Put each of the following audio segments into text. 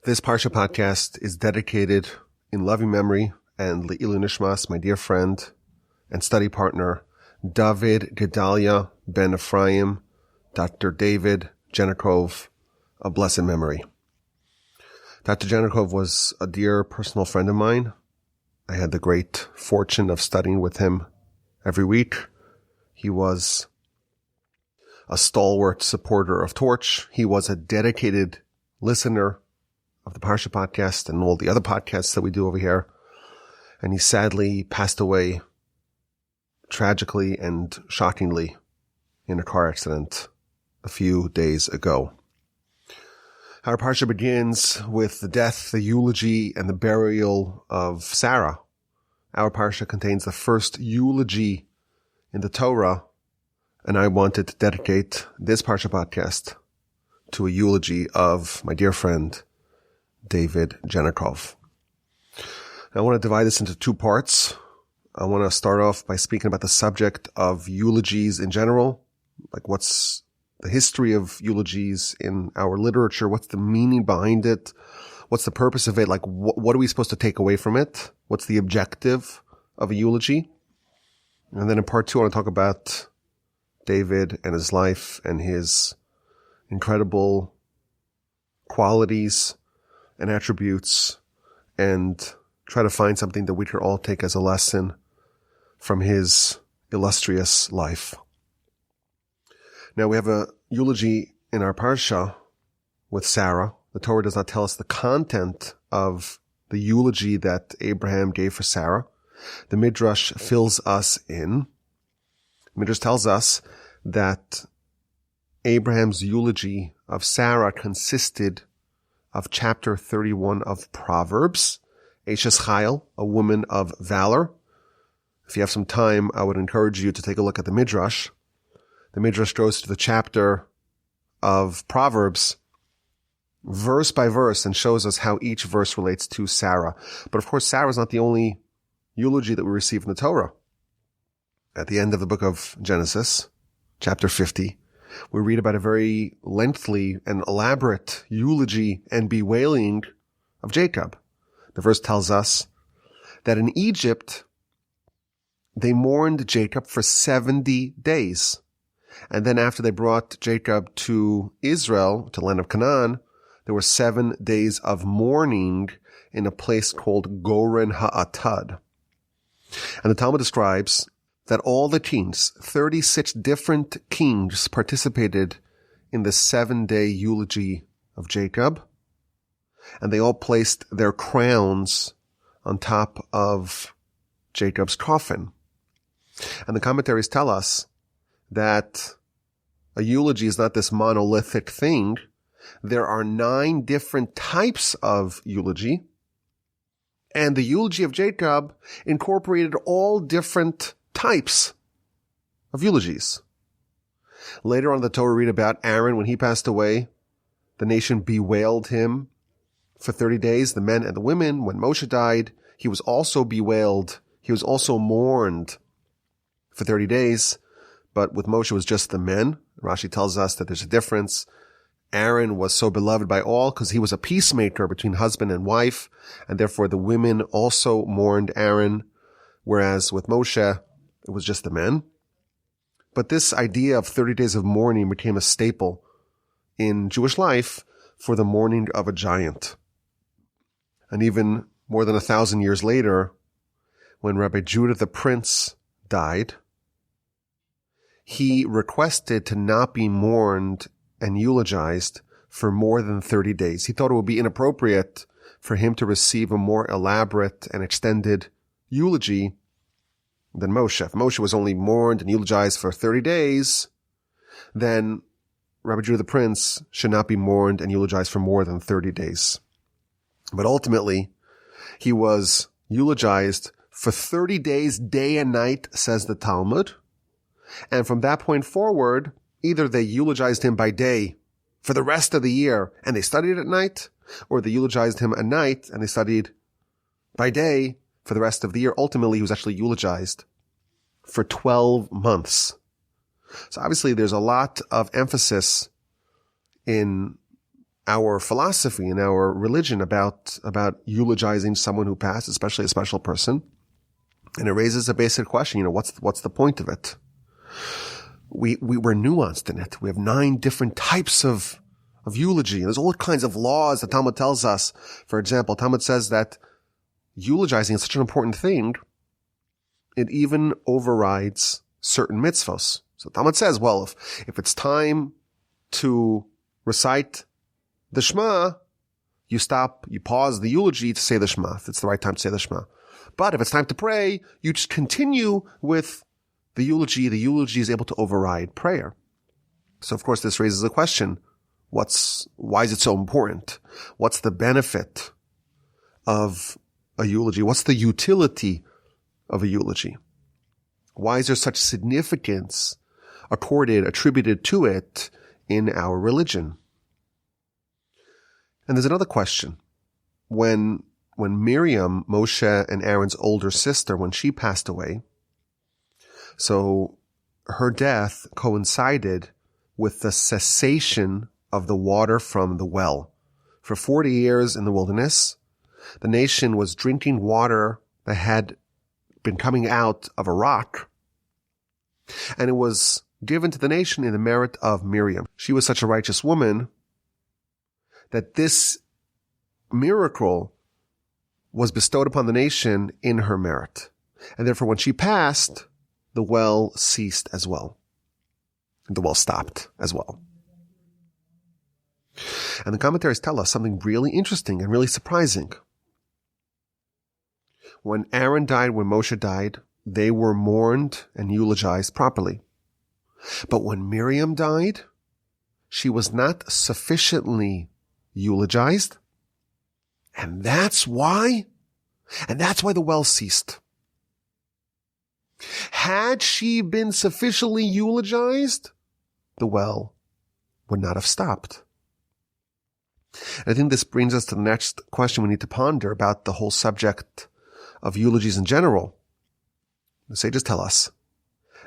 This Parsha Podcast is dedicated in loving memory and leilui nishmas, my dear friend and study partner, David Gedaliah ben Efraim, Dr. David Genecov, of blessed memory. Dr. Genecov was a dear personal friend of mine. I had the great fortune of studying with him every week. He was a stalwart supporter of Torch. He was a dedicated listener of the Parsha Podcast and all the other podcasts that we do over here. And he sadly passed away tragically and shockingly in a car accident a few days ago. Our Parsha begins with the death, the eulogy, and the burial of Sarah. Our Parsha contains the first eulogy in the Torah, and I wanted to dedicate this Parsha Podcast to a eulogy of my dear friend, David Genecov. I want to divide this into two parts. I want to start off by speaking about the subject of eulogies in general, like what's the history of eulogies in our literature, what's the meaning behind it, what's the purpose of it, like what are we supposed to take away from it, what's the objective of a eulogy. And then in part two, I want to talk about David and his life and his incredible qualities and attributes, and try to find something that we can all take as a lesson from his illustrious life. Now we have a eulogy in our Parsha with Sarah. The Torah does not tell us the content of the eulogy that Abraham gave for Sarah. The Midrash fills us in. The Midrash tells us that Abraham's eulogy of Sarah consisted of chapter 31 of Proverbs, Eshes Chayil, a woman of valor. If you have some time, I would encourage you to take a look at the Midrash. The Midrash goes to the chapter of Proverbs, verse by verse, and shows us how each verse relates to Sarah. But of course, Sarah is not the only eulogy that we receive in the Torah. At the end of the book of Genesis, chapter 50, we read about a very lengthy and elaborate eulogy and bewailing of Jacob. The verse tells us that in Egypt, they mourned Jacob for 70 days. And then after they brought Jacob to Israel, to the land of Canaan, there were 7 days of mourning in a place called Goren Ha'atad. And the Talmud describes that all the kings, 36 different kings, participated in the 7-day eulogy of Jacob, and they all placed their crowns on top of Jacob's coffin. And the commentaries tell us that a eulogy is not this monolithic thing. There are 9 different types of eulogy, and the eulogy of Jacob incorporated all different types of eulogies. Later on in the Torah, read about Aaron. When he passed away, the nation bewailed him for 30 days, the men and the women. When Moshe died, he was also bewailed. He was also mourned for 30 days. But with Moshe, it was just the men. Rashi tells us that there's a difference. Aaron was so beloved by all because he was a peacemaker between husband and wife, and therefore the women also mourned Aaron, whereas with Moshe, it was just the men. But this idea of 30 days of mourning became a staple in Jewish life for the mourning of a giant. And even more than 1,000 years later, when Rabbi Judah the Prince died, he requested to not be mourned and eulogized for more than 30 days. He thought it would be inappropriate for him to receive a more elaborate and extended eulogy than Moshe. If Moshe was only mourned and eulogized for 30 days, then Rabbi Judah the Prince should not be mourned and eulogized for more than 30 days. But ultimately, he was eulogized for 30 days, day and night, says the Talmud. And from that point forward, either they eulogized him by day for the rest of the year and they studied at night, or they eulogized him at night and they studied by day for the rest of the year. Ultimately, he was actually eulogized for 12 months. So obviously there's a lot of emphasis in our philosophy and our religion about eulogizing someone who passed, especially a special person. And it raises a basic question, what's the point of it? We're nuanced in it. We have 9 different types of eulogy. There's all kinds of laws the Talmud tells us. For example, Talmud says that eulogizing is such an important thing, it even overrides certain mitzvos. So Talmud says, well, if it's time to recite the Shema, you pause the eulogy to say the Shema, if it's the right time to say the Shema. But if it's time to pray, you just continue with the eulogy. The eulogy is able to override prayer. So of course this raises a question. Why is it so important? What's the benefit of a eulogy? What's the utility of a eulogy? Why is there such significance attributed to it in our religion? And there's another question. When Miriam, Moshe and Aaron's older sister, when she passed away, so her death coincided with the cessation of the water from the well. For 40 years in the wilderness, the nation was drinking water that had been coming out of a rock, and it was given to the nation in the merit of Miriam. She was such a righteous woman that this miracle was bestowed upon the nation in her merit. And therefore, when she passed, the well ceased as well. The well stopped as well. And the commentaries tell us something really interesting and really surprising. When Aaron died, when Moshe died, they were mourned and eulogized properly. But when Miriam died, she was not sufficiently eulogized. And that's why the well ceased. Had she been sufficiently eulogized, the well would not have stopped. And I think this brings us to the next question we need to ponder about the whole subject of eulogies in general. The sages tell us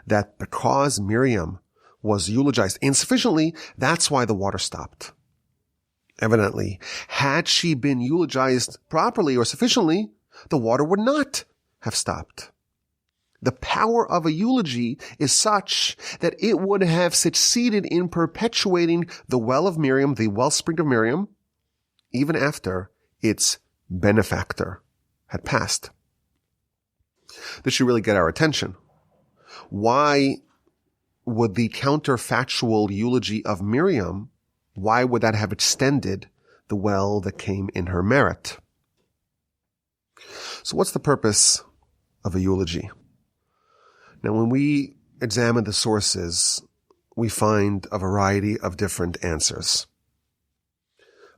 that because Miriam was eulogized insufficiently, that's why the water stopped. Evidently, had she been eulogized properly or sufficiently, the water would not have stopped. The power of a eulogy is such that it would have succeeded in perpetuating the well of Miriam, the wellspring of Miriam, even after its benefactor had passed. This should really get our attention. Why would the counterfactual eulogy of Miriam, why would that have extended the well that came in her merit? So what's the purpose of a eulogy? Now, when we examine the sources, we find a variety of different answers.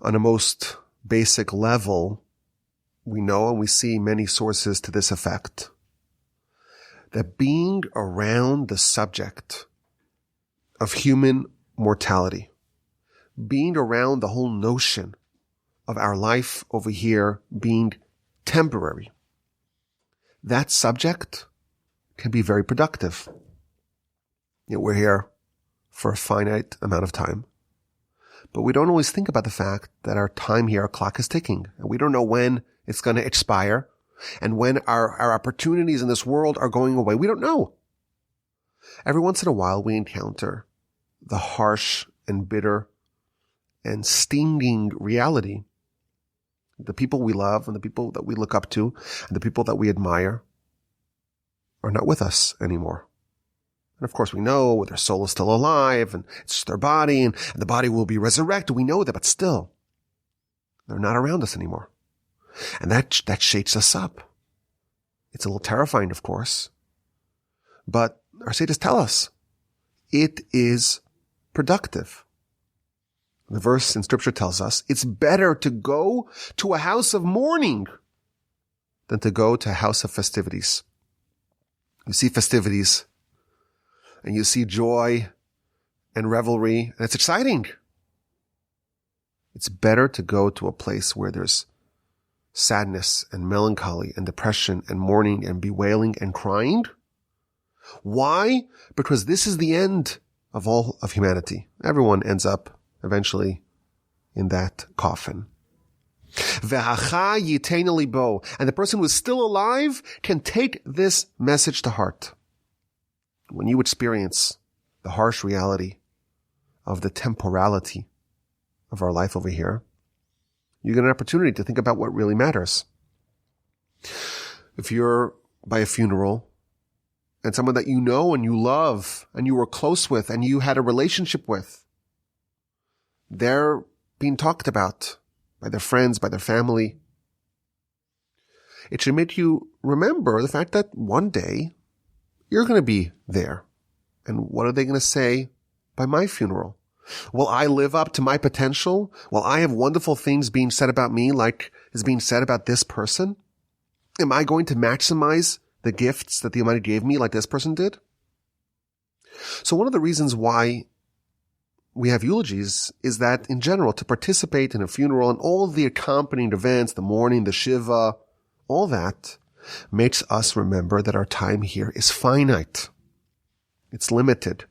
On a most basic level, we know and we see many sources to this effect, that being around the subject of human mortality, being around the whole notion of our life over here being temporary, that subject can be very productive. We're here for a finite amount of time, but we don't always think about the fact that our time here, our clock is ticking, and we don't know when it's going to expire and when our opportunities in this world are going away. We don't know. Every once in a while, we encounter the harsh and bitter and stinging reality. The people we love and the people that we look up to and the people that we admire are not with us anymore. And of course we know their soul is still alive and it's just their body and the body will be resurrected. We know that, but still, they're not around us anymore. And that shakes us up. It's a little terrifying, of course, but our sages tell us it is productive. The verse in scripture tells us it's better to go to a house of mourning than to go to a house of festivities. You see festivities and you see joy and revelry, and it's exciting. It's better to go to a place where there's sadness and melancholy and depression and mourning and bewailing and crying. Why? Because this is the end of all of humanity. Everyone ends up eventually in that coffin. Ve'hacha yitein libo. And the person who is still alive can take this message to heart. When you experience the harsh reality of the temporality of our life over here, you get an opportunity to think about what really matters. If you're by a funeral and someone that you know and you love and you were close with and you had a relationship with, they're being talked about by their friends, by their family. It should make you remember the fact that one day you're going to be there. And what are they going to say by my funeral? Will I live up to my potential? Will I have wonderful things being said about me like is being said about this person? Am I going to maximize the gifts that the Almighty gave me like this person did? So one of the reasons why we have eulogies is that in general, to participate in a funeral and all the accompanying events, the mourning, the shiva, all that makes us remember that our time here is finite. It's limited.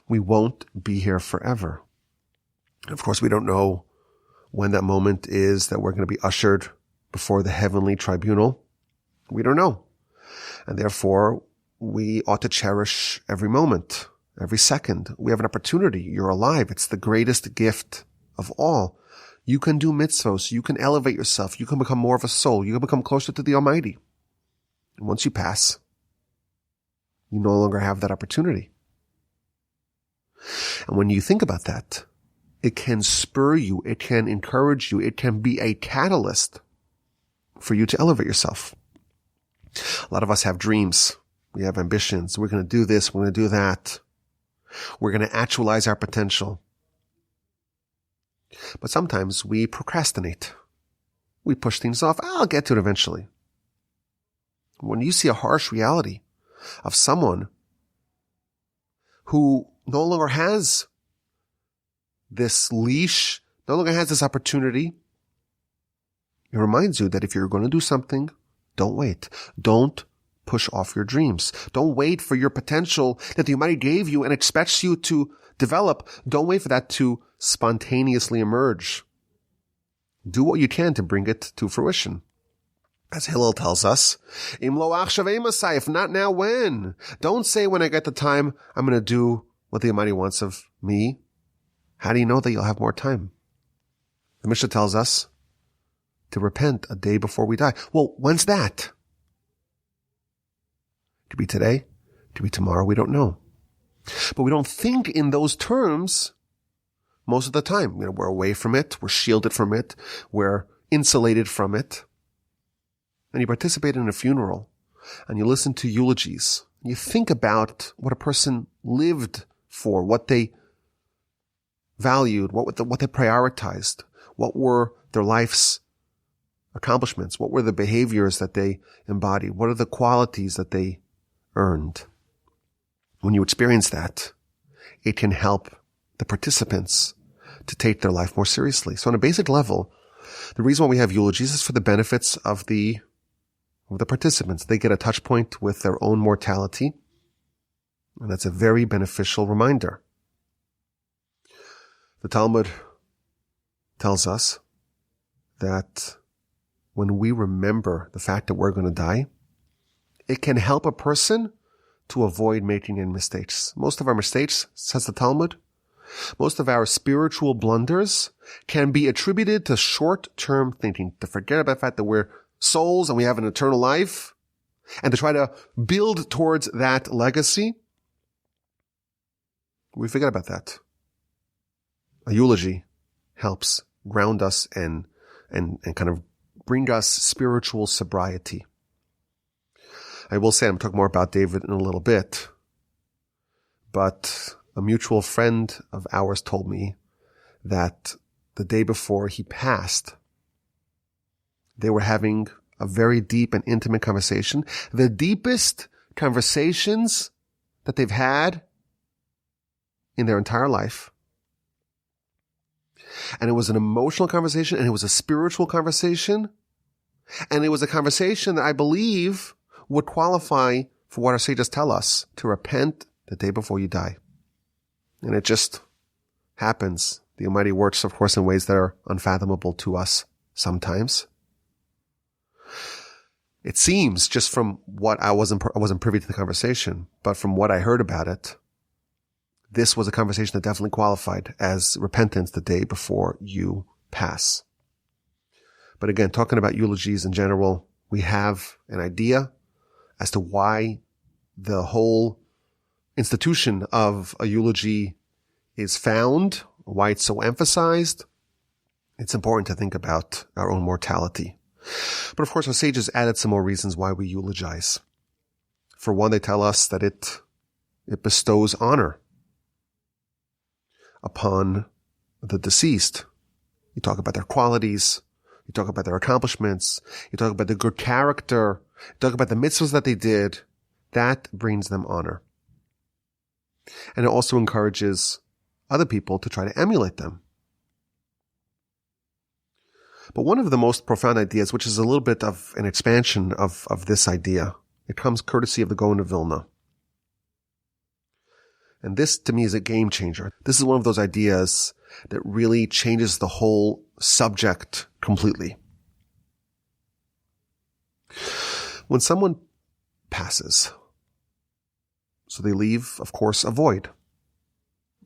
We won't be here forever. Of course, we don't know when that moment is that we're going to be ushered before the heavenly tribunal. We don't know. And therefore, we ought to cherish every moment, every second. We have an opportunity. You're alive. It's the greatest gift of all. You can do mitzvos. You can elevate yourself. You can become more of a soul. You can become closer to the Almighty. And once you pass, you no longer have that opportunity. And when you think about that, it can spur you, it can encourage you, it can be a catalyst for you to elevate yourself. A lot of us have dreams. We have ambitions. We're going to do this. We're going to do that. We're going to actualize our potential. But sometimes we procrastinate. We push things off. I'll get to it eventually. When you see a harsh reality of someone who no longer has this leash, no longer has this opportunity, it reminds you that if you're going to do something, don't wait. Don't push off your dreams. Don't wait for your potential that the Almighty gave you and expects you to develop. Don't wait for that to spontaneously emerge. Do what you can to bring it to fruition. As Hillel tells us, Im lo achshav emasai, if not now, when? Don't say when I get the time, I'm going to do what the Almighty wants of me. How do you know that you'll have more time? The Mishnah tells us to repent a day before we die. Well, when's that? Could be today, could be tomorrow, we don't know. But we don't think in those terms most of the time. We're away from it, we're shielded from it, we're insulated from it. And you participate in a funeral, and you listen to eulogies, and you think about what a person lived for, what they valued, what they prioritized, what were their life's accomplishments, what were the behaviors that they embodied, what are the qualities that they earned. When you experience that, it can help the participants to take their life more seriously. So on a basic level, the reason why we have eulogies is for the benefits of the participants. They get a touch point with their own mortality, and that's a very beneficial reminder. The Talmud tells us that when we remember the fact that we're going to die, it can help a person to avoid making any mistakes. Most of our mistakes, says the Talmud, most of our spiritual blunders can be attributed to short-term thinking, to forget about the fact that we're souls and we have an eternal life, and to try to build towards that legacy. We forget about that. A eulogy helps ground us and kind of bring us spiritual sobriety. I will say, I'm talking more about David in a little bit, but a mutual friend of ours told me that the day before he passed, they were having a very deep and intimate conversation, the deepest conversations that they've had in their entire life. And it was an emotional conversation, and it was a spiritual conversation, and it was a conversation that I believe would qualify for what our sages tell us, to repent the day before you die. And it just happens. The Almighty works, of course, in ways that are unfathomable to us sometimes. It seems, just from what I wasn't privy to the conversation, but from what I heard about it, this was a conversation that definitely qualified as repentance the day before you pass. But again, talking about eulogies in general, we have an idea as to why the whole institution of a eulogy is found, why it's so emphasized. It's important to think about our own mortality. But of course, our sages added some more reasons why we eulogize. For one, they tell us that it bestows honor upon the deceased. You talk about their qualities. You talk about their accomplishments. You talk about the good character. You talk about the mitzvahs that they did. That brings them honor. And it also encourages other people to try to emulate them. But one of the most profound ideas, which is a little bit of an expansion of this idea, it comes courtesy of the Gaon of Vilna. And this, to me, is a game changer. This is one of those ideas that really changes the whole subject completely. When someone passes, so they leave, of course, a void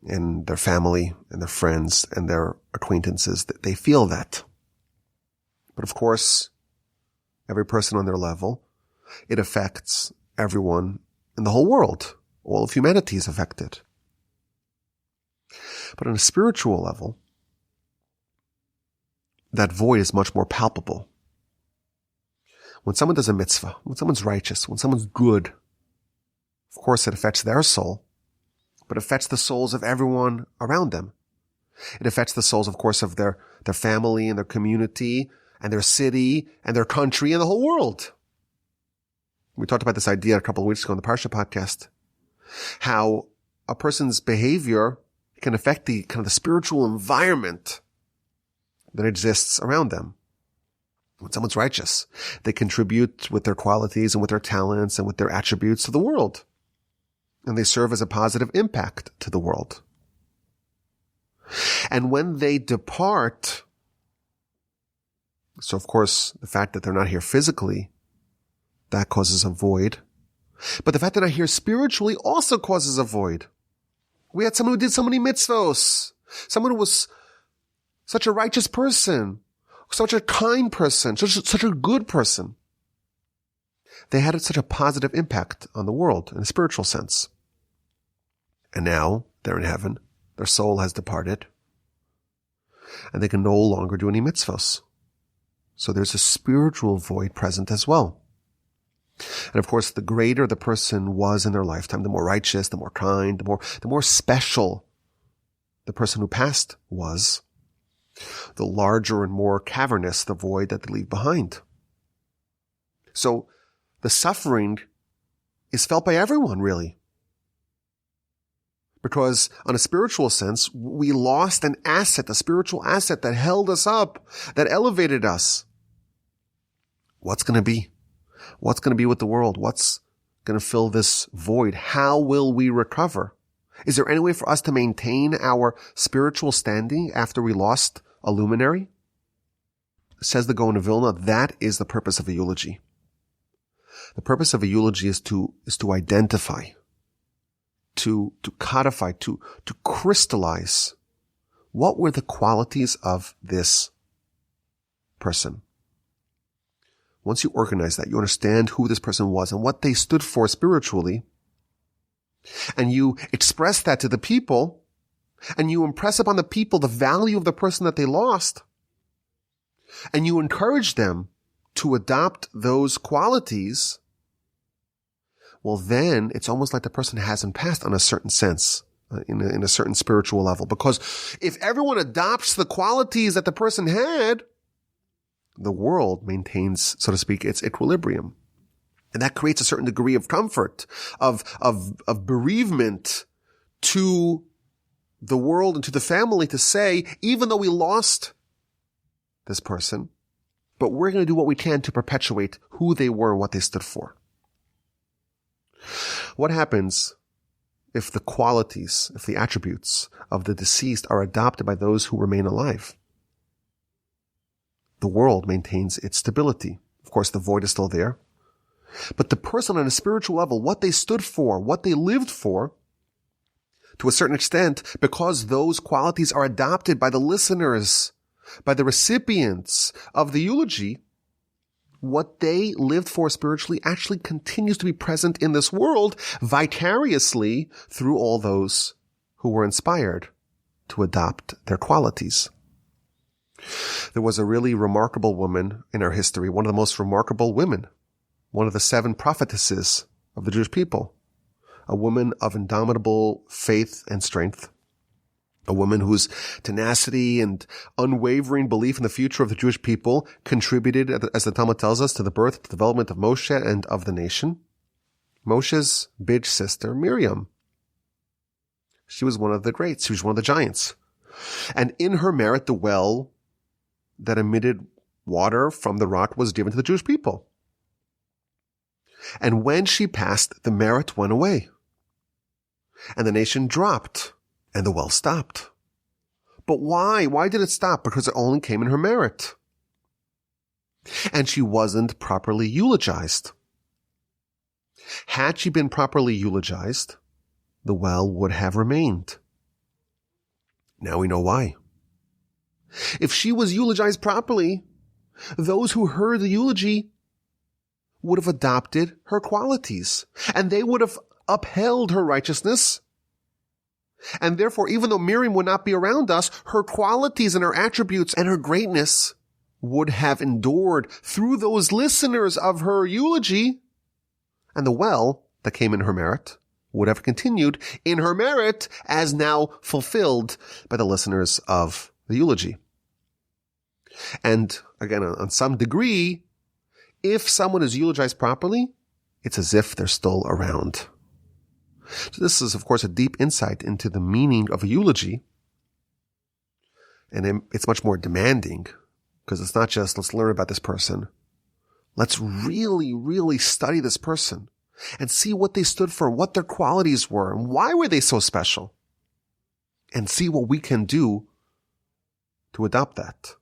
in their family and their friends and their acquaintances. They feel that. But of course, every person on their level, it affects everyone in the whole world. All of humanity is affected. But on a spiritual level, that void is much more palpable. When someone does a mitzvah, when someone's righteous, when someone's good, of course it affects their soul, but it affects the souls of everyone around them. It affects the souls, of course, of their family and their community and their city and their country and the whole world. We talked about this idea a couple of weeks ago on the Parsha Podcast, how a person's behavior can affect the kind of the spiritual environment that exists around them. When someone's righteous, they contribute with their qualities and with their talents and with their attributes to the world. And they serve as a positive impact to the world. And when they depart, so of course, the fact that they're not here physically, that causes a void. But the fact that they're not here spiritually also causes a void. We had someone who did so many mitzvos. Someone who was such a righteous person, such a kind person, such a good person. They had such a positive impact on the world in a spiritual sense. And now they're in heaven. Their soul has departed. And they can no longer do any mitzvos. So there's a spiritual void present as well. And of course, the greater the person was in their lifetime, the more righteous, the more kind, the more special the person who passed was, the larger and more cavernous the void that they leave behind. So the suffering is felt by everyone, really. Because on a spiritual sense, we lost an asset, a spiritual asset that held us up, that elevated us. What's going to be? What's going to be with the world? What's going to fill this void? How will we recover? Is there any way for us to maintain our spiritual standing after we lost a luminary? Says the Gaon of Vilna, that is the purpose of a eulogy. The purpose of a eulogy is to identify, to codify, to crystallize what were the qualities of this person. Once you organize that, you understand who this person was and what they stood for spiritually, and you express that to the people, and you impress upon the people the value of the person that they lost, and you encourage them to adopt those qualities, well, then it's almost like the person hasn't passed on a certain sense, in a certain spiritual level. Because if everyone adopts the qualities that the person had, the world maintains, so to speak, its equilibrium. And that creates a certain degree of comfort, of bereavement to the world and to the family to say, even though we lost this person, but we're going to do what we can to perpetuate who they were and what they stood for. What happens if the qualities, if the attributes of the deceased are adopted by those who remain alive. The world maintains its stability. Of course, the void is still there. But the person on a spiritual level, what they stood for, what they lived for, to a certain extent, because those qualities are adopted by the listeners, by the recipients of the eulogy, what they lived for spiritually actually continues to be present in this world vicariously through all those who were inspired to adopt their qualities. There was a really remarkable woman in our history, one of the most remarkable women, one of the 7 prophetesses of the Jewish people, a woman of indomitable faith and strength, a woman whose tenacity and unwavering belief in the future of the Jewish people contributed, as the Talmud tells us, to the birth and development of Moshe and of the nation. Moshe's big sister, Miriam. She was one of the greats. She was one of the giants. And in her merit, the well that emitted water from the rock was given to the Jewish people. And when she passed, the merit went away. And the nation dropped, and the well stopped. But why? Why did it stop? Because it only came in her merit. And she wasn't properly eulogized. Had she been properly eulogized, the well would have remained. Now we know why. If she was eulogized properly, those who heard the eulogy would have adopted her qualities, and they would have upheld her righteousness. And therefore, even though Miriam would not be around us, her qualities and her attributes and her greatness would have endured through those listeners of her eulogy, and the well that came in her merit would have continued in her merit as now fulfilled by the listeners of the eulogy. And again, on some degree, if someone is eulogized properly, it's as if they're still around. So this is, of course, a deep insight into the meaning of a eulogy. And it's much more demanding, because it's not just, let's learn about this person. Let's really, really study this person and see what they stood for, what their qualities were, and why were they so special, and see what we can do to adopt that.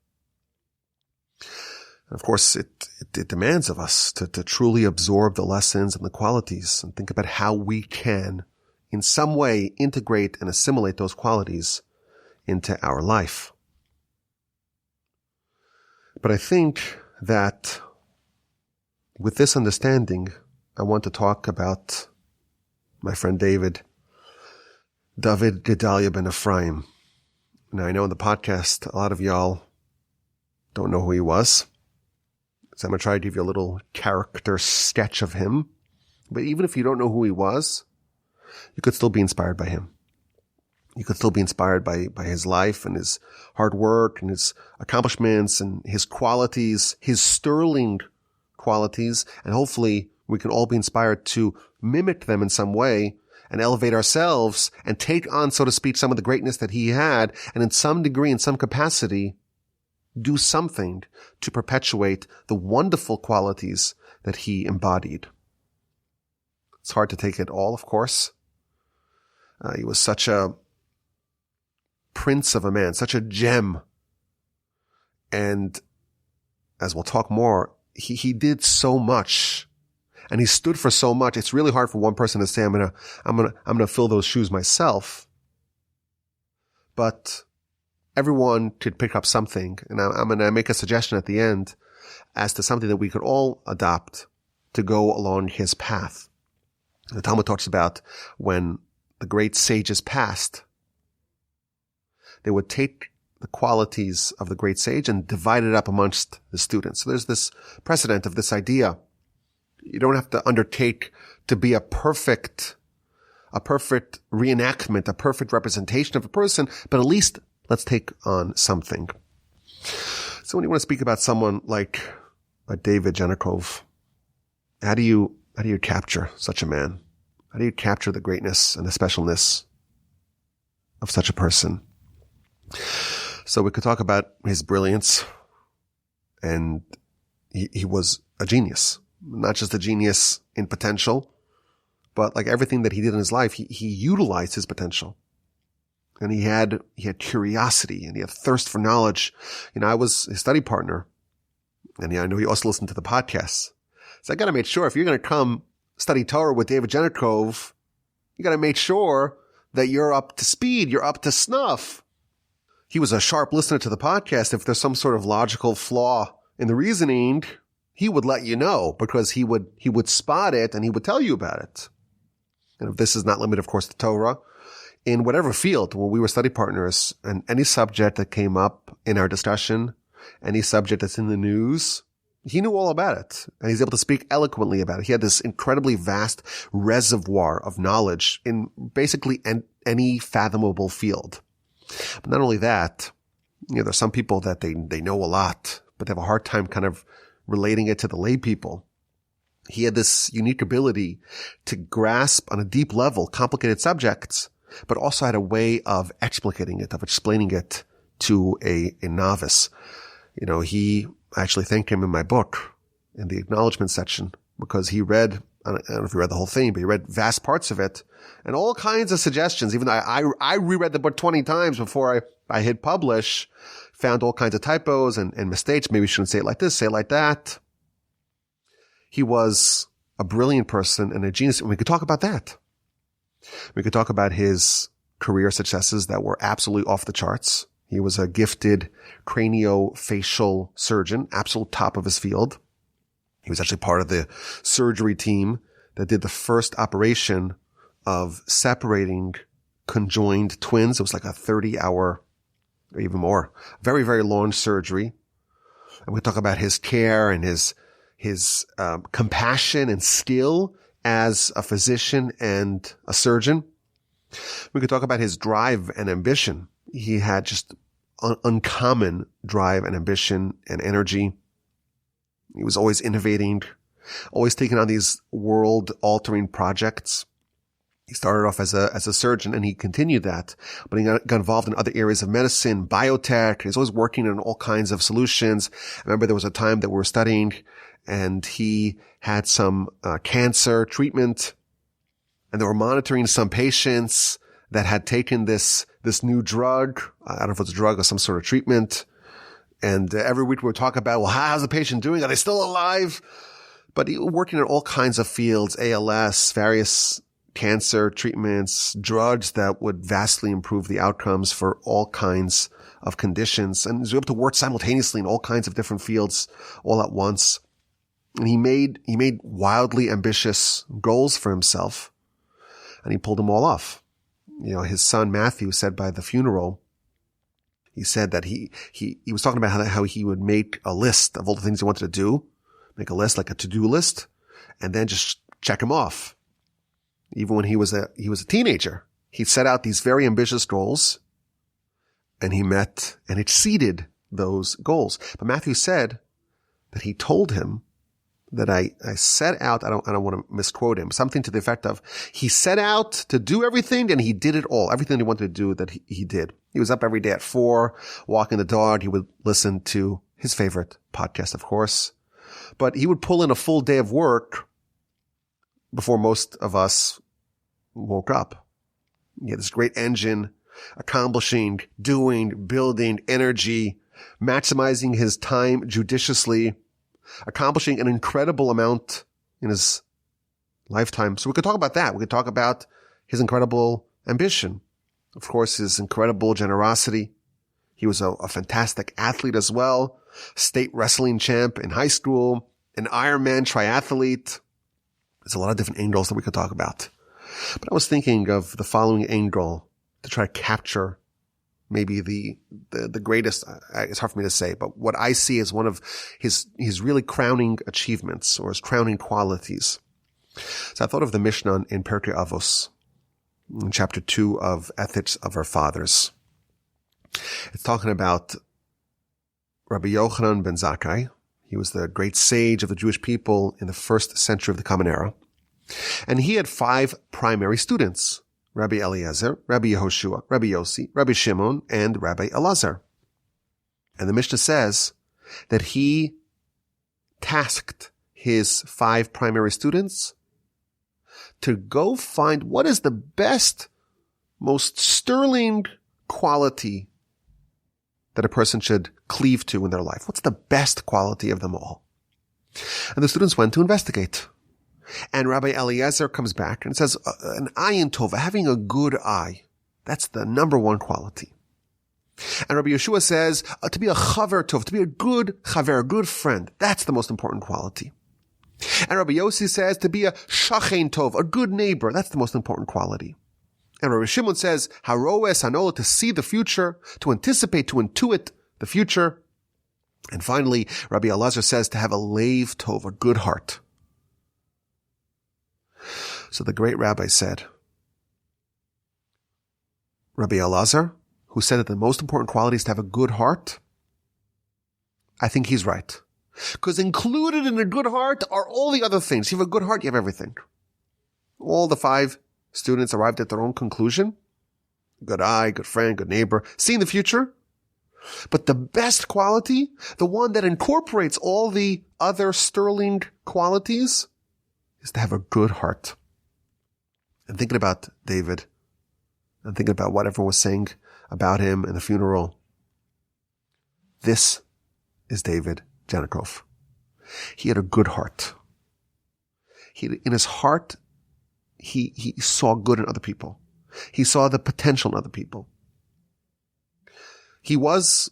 And of course, it demands of us to truly absorb the lessons and the qualities and think about how we can, in some way, integrate and assimilate those qualities into our life. But I think that with this understanding, I want to talk about my friend David Gedaliah ben Efraim. Now, I know in the podcast, a lot of y'all don't know who he was. So I'm going to try to give you a little character sketch of him. But even if you don't know who he was, you could still be inspired by him. You could still be inspired by his life and his hard work and his accomplishments and his qualities, his sterling qualities. And hopefully we can all be inspired to mimic them in some way and elevate ourselves and take on, so to speak, some of the greatness that he had, and in some degree, in some capacity, do something to perpetuate the wonderful qualities that he embodied. It's hard to take it all, of course. He was such a prince of a man, such a gem. And as we'll talk more, he did so much, and he stood for so much. It's really hard for one person to say, I'm gonna fill those shoes myself. But everyone could pick up something, and I'm going to make a suggestion at the end as to something that we could all adopt to go along his path. The Talmud talks about when the great sages passed, they would take the qualities of the great sage and divide it up amongst the students. So there's this precedent of this idea. You don't have to undertake to be a perfect reenactment, a perfect representation of a person, but at least let's take on something. So when you want to speak about someone like David Genecov, how do you capture such a man? How do you capture the greatness and the specialness of such a person? So we could talk about his brilliance, and he was a genius, not just a genius in potential, But like everything that he did in his life, he utilized his potential. And he had curiosity and he had thirst for knowledge. I was his study partner. And I know he also listened to the podcasts. So I got to make sure if you're going to come study Torah with David Genecov, you got to make sure that you're up to speed. You're up to snuff. He was a sharp listener to the podcast. If there's some sort of logical flaw in the reasoning, he would let you know because he would spot it and he would tell you about it. And if this is not limited, of course, to Torah, in whatever field, when we were study partners, and any subject that came up in our discussion, any subject that's in the news, he knew all about it. And he's able to speak eloquently about it. He had this incredibly vast reservoir of knowledge in basically any fathomable field. But not only that, there's some people that they know a lot, but they have a hard time kind of relating it to the lay people. He had this unique ability to grasp on a deep level complicated subjects, but also had a way of explicating it, of explaining it to a novice. I actually thanked him in my book in the acknowledgement section because he read, I don't know if he read the whole thing, but he read vast parts of it and all kinds of suggestions. Even though I reread the book 20 times before I hit publish, found all kinds of typos and mistakes. Maybe you shouldn't say it like this, say it like that. He was a brilliant person and a genius. And we could talk about that. We could talk about his career successes that were absolutely off the charts. He was a gifted craniofacial surgeon, absolute top of his field. He was actually part of the surgery team that did the first operation of separating conjoined twins. It was like a 30-hour or even more, very, very long surgery. And we talk about his care and his compassion and skill as a physician and a surgeon. We could talk about his drive and ambition. He had just uncommon drive and ambition and energy. He was always innovating, always taking on these world-altering projects. He started off as a surgeon and he continued that, but he got involved in other areas of medicine, biotech. He was always working on all kinds of solutions. I remember there was a time that we were studying and he had some cancer treatment and they were monitoring some patients that had taken this new drug. I don't know if it's a drug or some sort of treatment. And every week we would talk about, well, how's the patient doing? Are they still alive? But he was working in all kinds of fields, ALS, various cancer treatments, drugs that would vastly improve the outcomes for all kinds of conditions. And he was able to work simultaneously in all kinds of different fields all at once. And he made wildly ambitious goals for himself and he pulled them all off. His son Matthew said by the funeral, he said that he was talking about how he would make a list of all the things he wanted to do, make a list like a to-do list, and then just check them off. Even when he was a teenager, he set out these very ambitious goals and he met and exceeded those goals. But Matthew said that he told him that I set out, I don't want to misquote him, something to the effect of, he set out to do everything and he did it all. Everything he wanted to do that he did. He was up every day at 4, walking the dog. He would listen to his favorite podcast, of course, but he would pull in a full day of work before most of us woke up. He had this great engine, accomplishing, doing, building, energy, maximizing his time judiciously, accomplishing an incredible amount in his lifetime. So we could talk about that. We could talk about his incredible ambition. Of course, his incredible generosity. He was a fantastic athlete as well. State wrestling champ in high school, an Ironman triathlete. There's a lot of different angles that we could talk about. But I was thinking of the following angle to try to capture maybe the greatest, it's hard for me to say, but what I see as one of his really crowning achievements or his crowning qualities. So I thought of the Mishnah in Pirkei Avos, in chapter 2 of Ethics of Our Fathers. It's talking about Rabbi Yochanan ben Zakkai. He was the great sage of the Jewish people in the first century of the Common Era. And he had 5 primary students: Rabbi Eliezer, Rabbi Yehoshua, Rabbi Yossi, Rabbi Shimon, and Rabbi Elazar. And the Mishnah says that he tasked his 5 primary students to go find what is the best, most sterling quality that a person should cleave to in their life. What's the best quality of them all? And the students went to investigate. And Rabbi Eliezer comes back and says, an ayin tova, having a good eye. That's the number one quality. And Rabbi Yeshua says, to be a chaver tov, to be a good chaver, a good friend. That's the most important quality. And Rabbi Yossi says, to be a shachen tov, a good neighbor. That's the most important quality. And Rabbi Shimon says, haroes hanol, to see the future, to anticipate, to intuit the future. And finally, Rabbi Elazar says to have a leiv tov, a good heart. So the great rabbi said, Rabbi Elazar, who said that the most important quality is to have a good heart, I think he's right. Because included in a good heart are all the other things. You have a good heart, you have everything. All the 5 students arrived at their own conclusion. Good eye, good friend, good neighbor, seeing the future. But the best quality, the one that incorporates all the other sterling qualities, is to have a good heart. And thinking about David, and thinking about what everyone was saying about him in the funeral, this is David Genecov. He had a good heart. In his heart, he saw good in other people. He saw the potential in other people. He was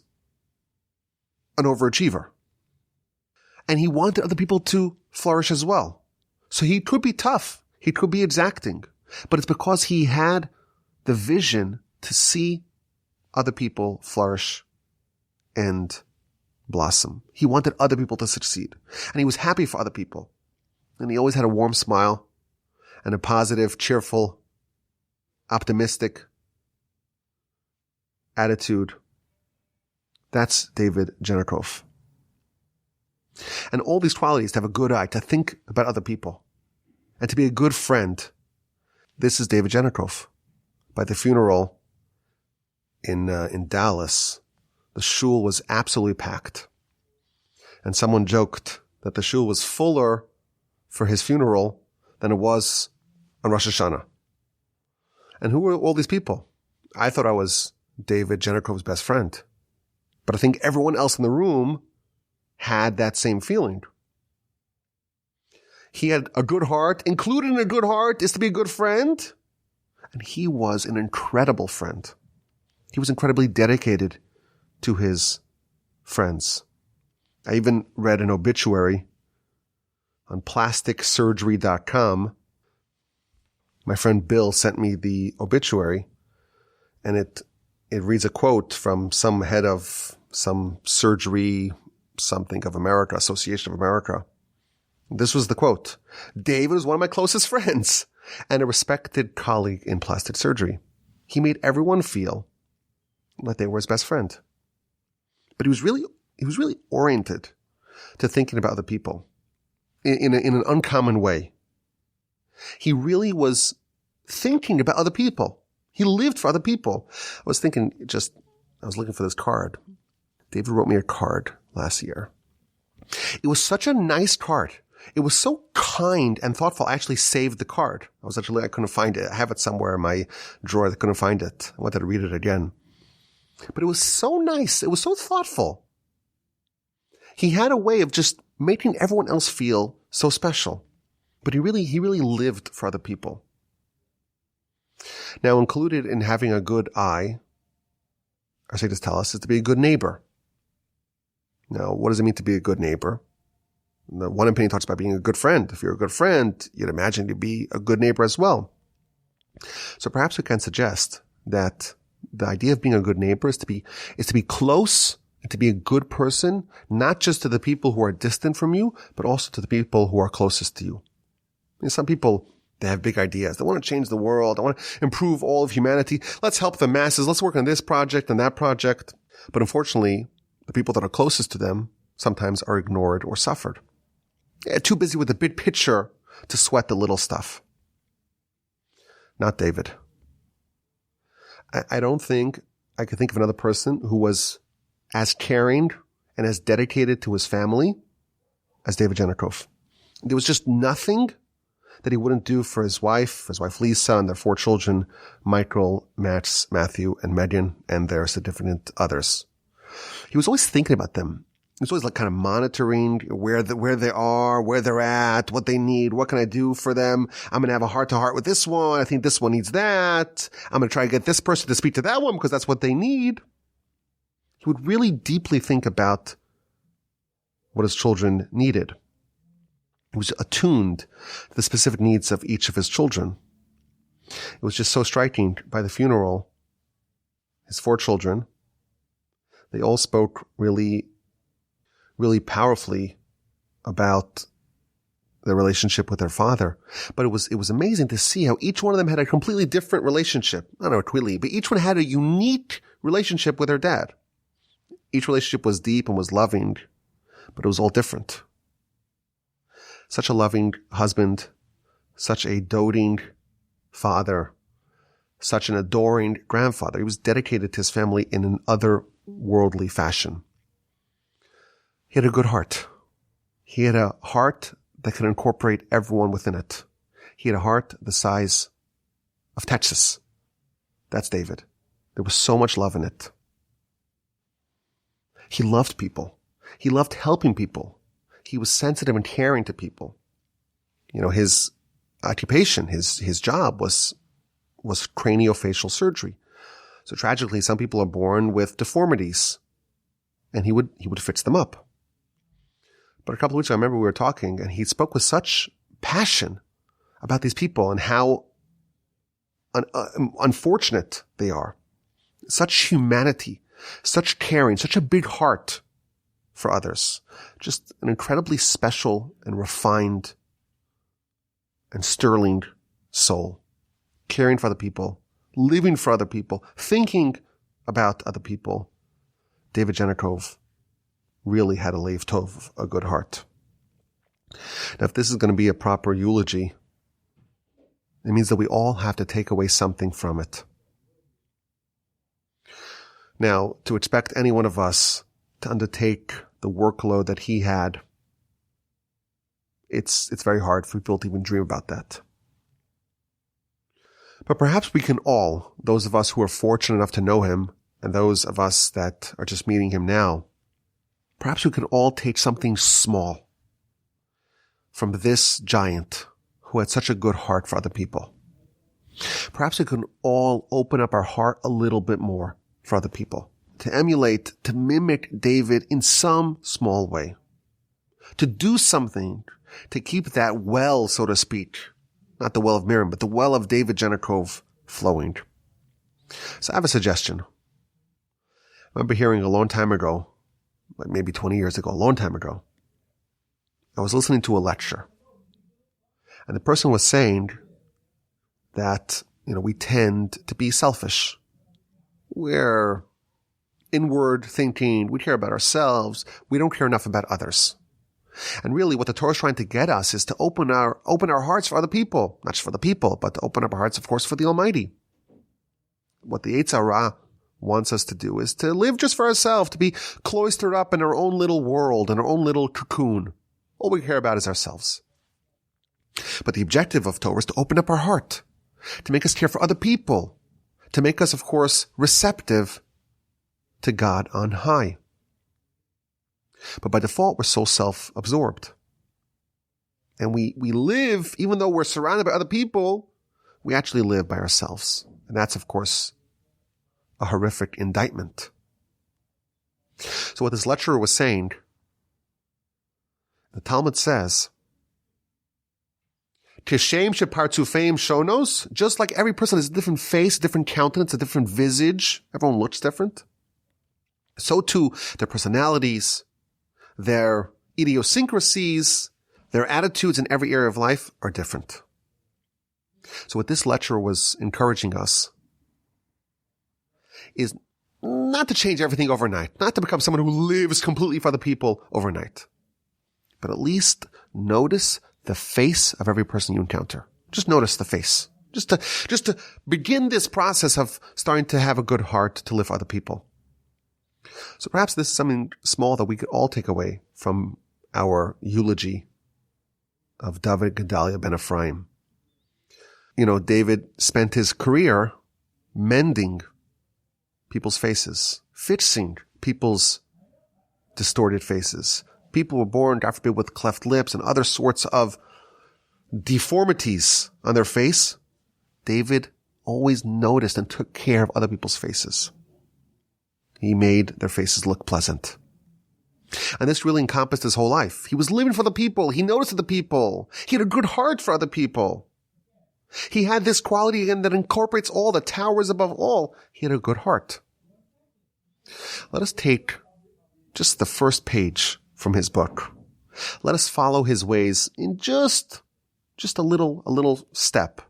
an overachiever. And he wanted other people to flourish as well. So he could be tough. He could be exacting. But it's because he had the vision to see other people flourish and blossom. He wanted other people to succeed. And he was happy for other people. And he always had a warm smile and a positive, cheerful, optimistic attitude. That's David Genecov. And all these qualities, to have a good eye, to think about other people, and to be a good friend. This is David Genecov. By the funeral in Dallas, the shul was absolutely packed. And someone joked that the shul was fuller for his funeral than it was on Rosh Hashanah. And who were all these people? I thought I was David Genecov's best friend. But I think everyone else in the room had that same feeling. He had a good heart. Included in a good heart is to be a good friend. And he was an incredible friend. He was incredibly dedicated to his friends. I even read an obituary on plasticsurgery.com. My friend Bill sent me the obituary, and it reads a quote from some head of some surgery, something of America, Association of America. This was the quote. David was one of my closest friends and a respected colleague in plastic surgery. He made everyone feel like they were his best friend. But he was really oriented to thinking about other people in an uncommon way. He really was thinking about other people. He lived for other people. I was looking for this card. David wrote me a card last year. It was such a nice card. It was so kind and thoughtful. I actually saved the card. I couldn't find it. I have it somewhere in my drawer. I couldn't find it. I wanted to read it again. But it was so nice. It was so thoughtful. He had a way of just making everyone else feel so special. But he really lived for other people. Now, included in having a good eye, our sages tell us, is to be a good neighbor. Now, what does it mean to be a good neighbor? The one opinion talks about being a good friend. If you're a good friend, you'd imagine you'd be a good neighbor as well. So perhaps we can suggest that the idea of being a good neighbor is to be close and to be a good person, not just to the people who are distant from you, but also to the people who are closest to you. Some people, they have big ideas. They want to change the world. They want to improve all of humanity. Let's help the masses. Let's work on this project and that project. But unfortunately, the people that are closest to them sometimes are ignored or suffered. They're too busy with the big picture to sweat the little stuff. Not David. I don't think I could think of another person who was as caring and as dedicated to his family as David Genecov. There was just nothing that he wouldn't do for his wife Lisa, and their 4 children, Michael, Max, Matthew, and Megan, and their significant others. He was always thinking about them. He was always kind of monitoring where they are, where they're at, what they need, what can I do for them? I'm going to have a heart-to-heart with this one. I think this one needs that. I'm going to try to get this person to speak to that one because that's what they need. He would really deeply think about what his children needed. He was attuned to the specific needs of each of his children. It was just so striking. By the funeral, his 4 children, they all spoke really, really powerfully about their relationship with their father. But it was amazing to see how each one of them had a completely different relationship. I don't know, completely, but each one had a unique relationship with their dad. Each relationship was deep and was loving, but it was all different. Such a loving husband, such a doting father, such an adoring grandfather. He was dedicated to his family in an otherworldly fashion. He had a good heart. He had a heart that could incorporate everyone within it. He had a heart the size of Texas. That's David. There was so much love in it. He loved people. He loved helping people. He was sensitive and caring to people. You know, his occupation, his job was craniofacial surgery. So tragically, some people are born with deformities, and he would fix them up. But a couple of weeks ago, I remember we were talking, and he spoke with such passion about these people and how unfortunate they are. Such humanity, such caring, such a big heart for others. Just an incredibly special and refined and sterling soul. Caring for other people, living for other people, thinking about other people. David Genecov really had a leiv tov, a good heart. Now, if this is going to be a proper eulogy, it means that we all have to take away something from it. Now, to expect any one of us to undertake the workload that he had, it's very hard for people to even dream about that. But perhaps we can all, those of us who are fortunate enough to know him, and those of us that are just meeting him now, perhaps we can all take something small from this giant who had such a good heart for other people. Perhaps we can all open up our heart a little bit more for other people, to emulate, to mimic David in some small way, to do something to keep that well, so to speak, not the well of Miriam, but the well of David Genecov flowing. So I have a suggestion. I remember hearing a long time ago, like maybe 20 years ago, a long time ago, I was listening to a lecture, and the person was saying that, we tend to be selfish. We're inward thinking. We care about ourselves. We don't care enough about others. And really what the Torah is trying to get us is to open our hearts for other people, not just for the people, but to open up our hearts, of course, for the Almighty. What the Yetzer Hara wants us to do is to live just for ourselves, to be cloistered up in our own little world, in our own little cocoon. All we care about is ourselves. But the objective of Torah is to open up our heart, to make us care for other people, to make us, of course, receptive to God on high. But by default, we're so self-absorbed. And we live, even though we're surrounded by other people, we actually live by ourselves. And that's, of course, a horrific indictment. So what this lecturer was saying, the Talmud says, Kishem shepartzufeim shonos, just like every person has a different face, a different countenance, a different visage, everyone looks different. So too, their personalities, their idiosyncrasies, their attitudes in every area of life are different. So what this lecturer was encouraging us is not to change everything overnight, not to become someone who lives completely for other people overnight, but at least notice the face of every person you encounter. Just notice the face. Just to begin this process of starting to have a good heart to live for other people. So perhaps this is something small that we could all take away from our eulogy of David Gedaliah ben Efraim. You know, David spent his career mending people's faces, fixing people's distorted faces. People were born, God forbid, with cleft lips and other sorts of deformities on their face. David always noticed and took care of other people's faces. He made their faces look pleasant. And this really encompassed his whole life. He was living for the people. He noticed the people. He had a good heart for other people. He had this quality again that incorporates all, that towers above all. He had a good heart. Let us take just the first page from his book. Let us follow his ways in just a little step.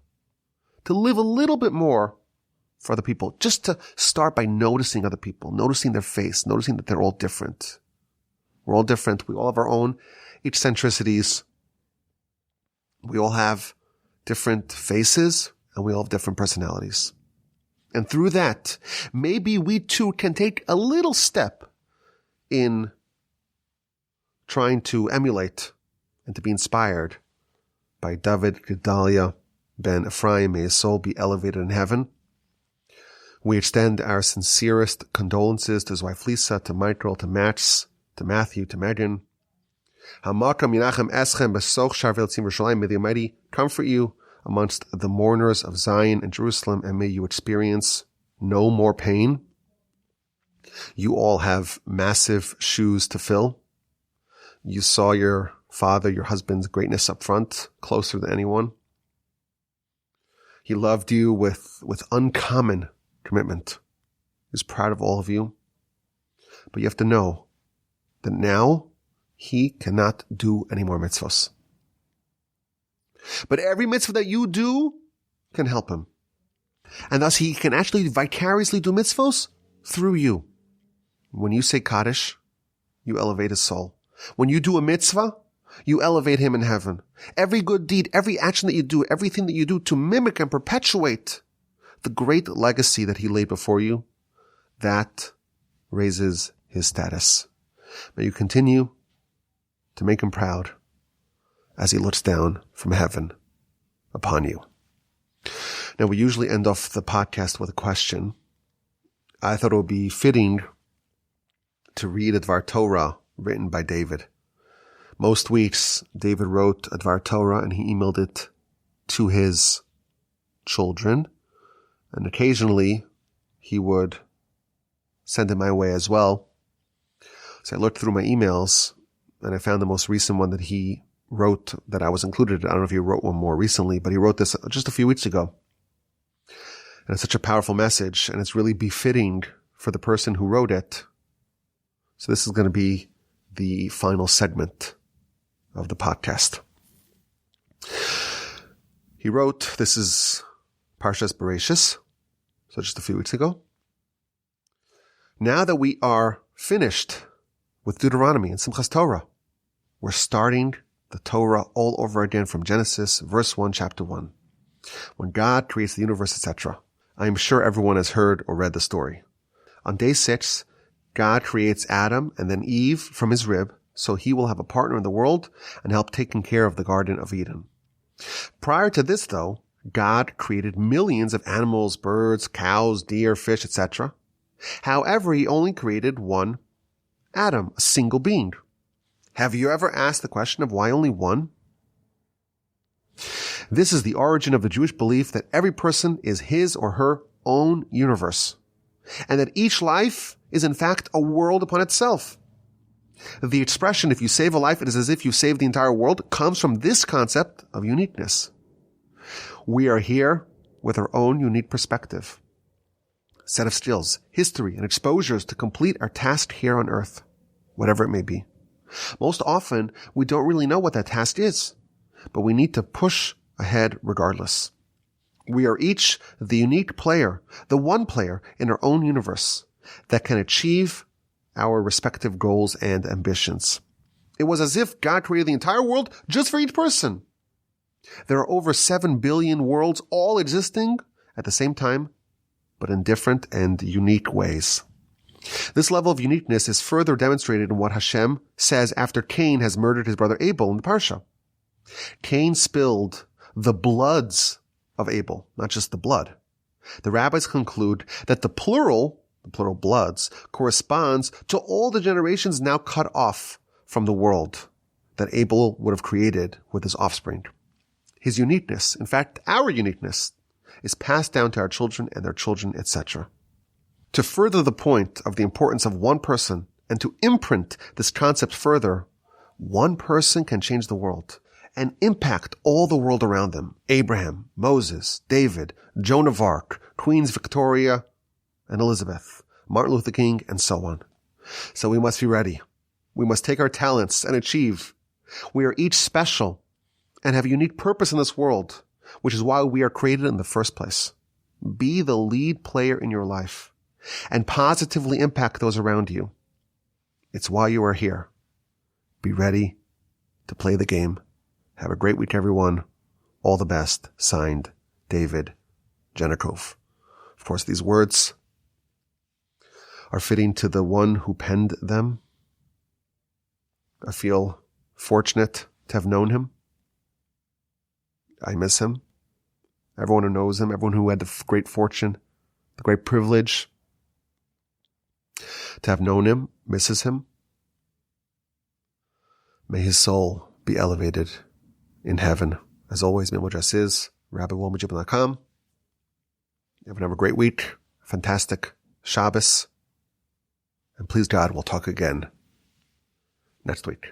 To live a little bit more for other people. Just to start by noticing other people, noticing their face, noticing that they're all different. We're all different. We all have our own eccentricities. We all have different faces, and we all have different personalities. And through that, maybe we too can take a little step in trying to emulate and to be inspired by David Gedaliah ben Efraim. May his soul be elevated in heaven. We extend our sincerest condolences to his wife Lisa, to Michael, to Max, to Matthew, to Megan. May the Almighty comfort you amongst the mourners of Zion and Jerusalem, and may you experience no more pain. You all have massive shoes to fill. You saw your father, your husband's greatness up front, closer than anyone. He loved you with uncommon commitment. He was proud of all of you. But you have to know that now he cannot do any more mitzvahs. But every mitzvah that you do can help him. And thus he can actually vicariously do mitzvahs through you. When you say Kaddish, you elevate his soul. When you do a mitzvah, you elevate him in heaven. Every good deed, every action that you do, everything that you do to mimic and perpetuate the great legacy that he laid before you, that raises his status. May you continue to make him proud as he looks down from heaven upon you. Now, we usually end off the podcast with a question. I thought it would be fitting to read a Dvar Torah written by David. Most weeks, David wrote a Dvar Torah and he emailed it to his children. And occasionally, he would send it my way as well. So I looked through my emails and I found the most recent one that he wrote that I was included in. I don't know if he wrote one more recently, but he wrote this just a few weeks ago. And it's such a powerful message, and it's really befitting for the person who wrote it. So this is going to be the final segment of the podcast. He wrote, this is Parsha Bereshis, so just a few weeks ago. Now that we are finished with Deuteronomy and Simchas Torah, we're starting the Torah all over again from Genesis, verse 1, chapter 1. When God creates the universe, etc. I am sure everyone has heard or read the story. On day 6, God creates Adam and then Eve from his rib, so he will have a partner in the world and help taking care of the Garden of Eden. Prior to this, though, God created millions of animals, birds, cows, deer, fish, etc. However, he only created one Adam, a single being. Have you ever asked the question of why only one? This is the origin of the Jewish belief that every person is his or her own universe, and that each life is in fact a world upon itself. The expression, if you save a life, it is as if you saved the entire world, comes from this concept of uniqueness. We are here with our own unique perspective, set of skills, history, and exposures to complete our task here on earth, whatever it may be. Most often, we don't really know what that task is, but we need to push ahead regardless. We are each the unique player, the one player in our own universe that can achieve our respective goals and ambitions. It was as if God created the entire world just for each person. There are over 7 billion worlds all existing at the same time, but in different and unique ways. This level of uniqueness is further demonstrated in what Hashem says after Cain has murdered his brother Abel in the Parsha. Cain spilled the bloods of Abel, not just the blood. The rabbis conclude that the plural bloods, corresponds to all the generations now cut off from the world that Abel would have created with his offspring. His uniqueness, in fact, our uniqueness, is passed down to our children and their children, etc. To further the point of the importance of one person and to imprint this concept further, one person can change the world and impact all the world around them. Abraham, Moses, David, Joan of Arc, Queens Victoria and Elizabeth, Martin Luther King, and so on. So we must be ready. We must take our talents and achieve. We are each special and have a unique purpose in this world, which is why we are created in the first place. Be the lead player in your life and positively impact those around you. It's why you are here. Be ready to play the game. Have a great week, everyone. All the best. Signed, David Genecov. Of course, these words are fitting to the one who penned them. I feel fortunate to have known him. I miss him. Everyone who knows him, everyone who had the great fortune, the great privilege to have known him, misses him. May his soul be elevated in heaven. As always, my email address is rabbiwilmajib.com. Everyone have a great week, fantastic Shabbos, and please God, we'll talk again next week.